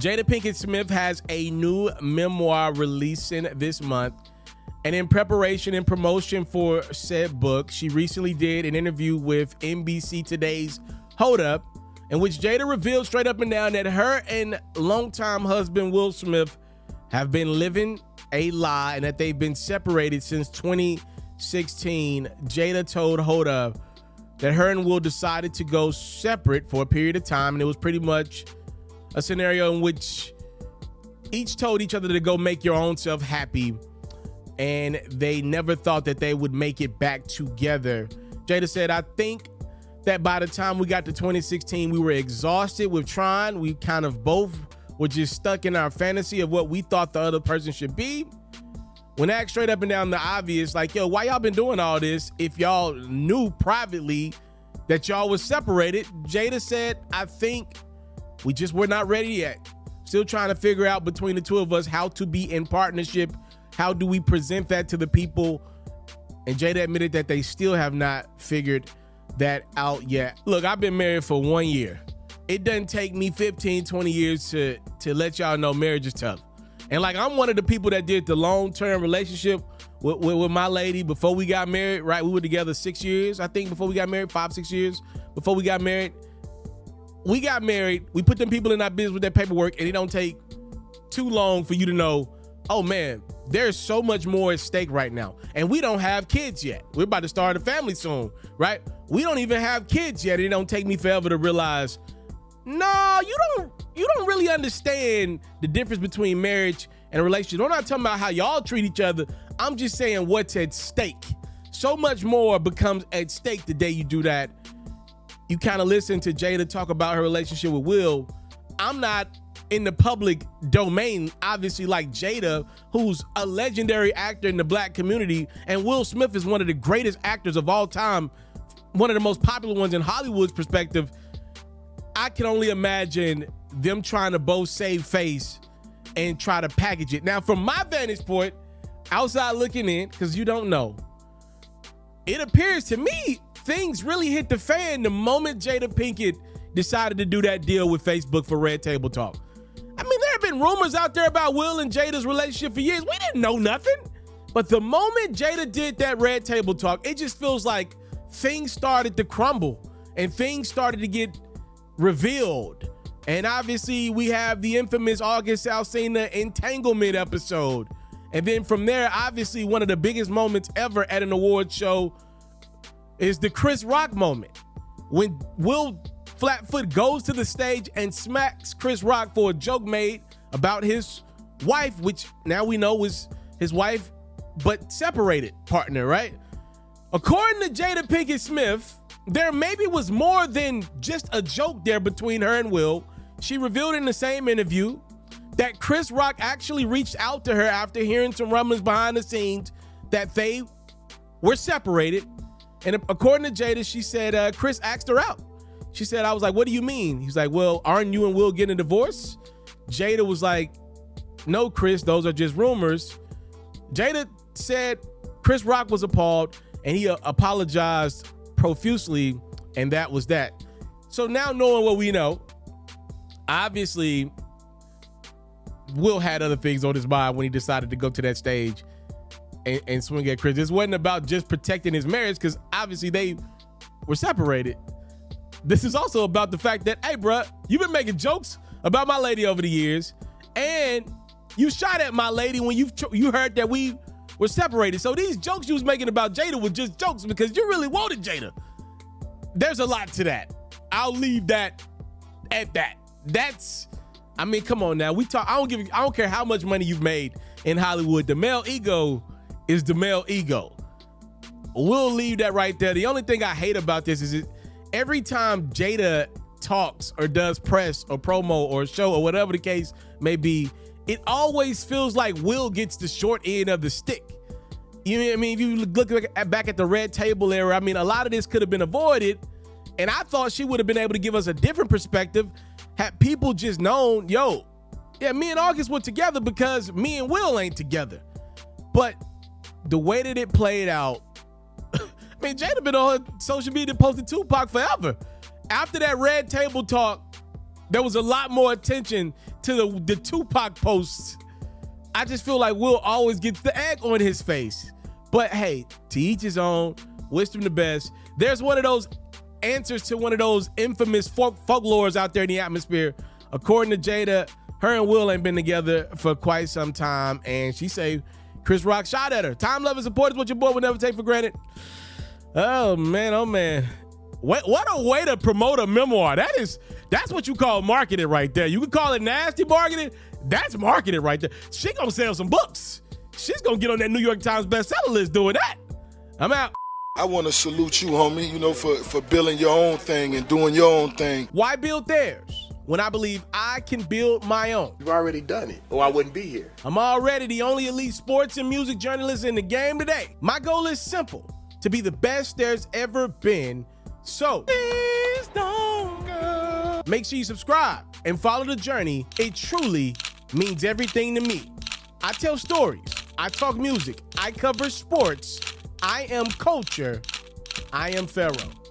Jada Pinkett Smith has a new memoir releasing this month. And in preparation and promotion for said book, she recently did an interview with NBC Today's Hold Up, in which Jada revealed straight up and down that her and longtime husband Will Smith have been living a lie and that they've been separated since 2016. Jada told Hold Up that her and Will decided to go separate for a period of time, and it was pretty much a scenario in which each told each other to go make your own self happy, and they never thought that they would make it back together. Jada said, I think that by the time we got to 2016, we were exhausted with trying. We kind of both were just stuck in our fantasy of what we thought the other person should be. When asked straight up and down the obvious, like, yo, why y'all been doing all this if y'all knew privately that y'all was separated? Jada said, I think we just were not ready yet. Still trying to figure out between the two of us how to be in partnership. How do we present that to the people? And Jada admitted that they still have not figured that out yet. Look, I've been married for 1 year. It doesn't take me 15, 20 years to let y'all know marriage is tough. And like, I'm one of the people that did the long-term relationship with my lady before we got married, right? We were together 6 years, I think, before we got married, 5, 6 years before we got married. We got married. We put them people in our business with their paperwork, and it don't take too long for you to know, oh man, there's so much more at stake right now. And we don't have kids yet. We're about to start a family soon, right? We don't even have kids yet. It don't take me forever to realize, no, you don't really understand the difference between marriage and a relationship. I'm not talking about how y'all treat each other. I'm just saying what's at stake. So much more becomes at stake the day you do that. You kind of listen to Jada talk about her relationship with Will. I'm not in the public domain, obviously, like Jada, who's a legendary actor in the black community, and Will Smith is one of the greatest actors of all time, one of the most popular ones in Hollywood's perspective. I can only imagine them trying to both save face and try to package it. Now, from my vantage point, outside looking in, because you don't know, it appears to me things really hit the fan the moment Jada Pinkett decided to do that deal with Facebook for Red Table Talk. I mean, there have been rumors out there about Will and Jada's relationship for years. We didn't know nothing. But the moment Jada did that Red Table Talk, it just feels like things started to crumble and things started to get revealed. And obviously we have the infamous August Alsina entanglement episode. And then from there, obviously one of the biggest moments ever at an award show is the Chris Rock moment. When Will Flatfoot goes to the stage and smacks Chris Rock for a joke made about his wife, which now we know was his wife, but separated partner, right? According to Jada Pinkett Smith, there maybe was more than just a joke there between her and Will. She revealed in the same interview that Chris Rock actually reached out to her after hearing some rumblings behind the scenes that they were separated. And according to Jada, she said Chris asked her out. She said, I was like, what do you mean? He's like, well, aren't you and Will getting a divorce? Jada was like, no, Chris, those are just rumors. Jada said Chris Rock was appalled and he apologized profusely, and that was that. So now knowing what we know, obviously Will had other things on his mind when he decided to go to that stage and swing at Chris. This wasn't about just protecting his marriage, because obviously they were separated. This is also about the fact that, hey, bruh, you've been making jokes about my lady over the years, and you shot at my lady when you heard that we were separated. So these jokes you was making about Jada were just jokes because you really wanted Jada. There's a lot to that. I'll leave that at that. That's, I mean, come on now. I don't care how much money you've made in Hollywood. The male ego is the male ego. We'll leave that right there. The only thing I hate about this is every time Jada talks or does press or promo or show or whatever the case may be, it always feels like Will gets the short end of the stick. You know what I mean? If you look back at the Red Table era, I mean, a lot of this could have been avoided. And I thought she would have been able to give us a different perspective had people just known, yo, yeah, me and August were together because me and Will ain't together. But the way that it played out, I mean, Jada been on her social media posting Tupac forever. After that Red Table Talk, there was a lot more attention to the Tupac posts. I just feel like Will always gets the egg on his face. But hey, to each his own. Wish him the best. There's one of those answers to one of those infamous folklores out there in the atmosphere. According to Jada, her and Will ain't been together for quite some time, and she say Chris Rock shot at her. Time, love, and support is what your boy would never take for granted. Oh man, oh man. What a way to promote a memoir. That's what you call marketing right there. You can call it nasty marketing. That's marketing right there. She gonna sell some books. She's gonna get on that New York Times bestseller list doing that. I'm out. I want to salute you, homie, for building your own thing and doing your own thing. Why build theirs when I believe I can build my own? You've already done it, or I wouldn't be here. I'm already the only elite sports and music journalist in the game today. My goal is simple, to be the best there's ever been. So, please don't go. Make sure you subscribe and follow the journey. It truly means everything to me. I tell stories. I talk music. I cover sports. I am culture. I am Pharaoh.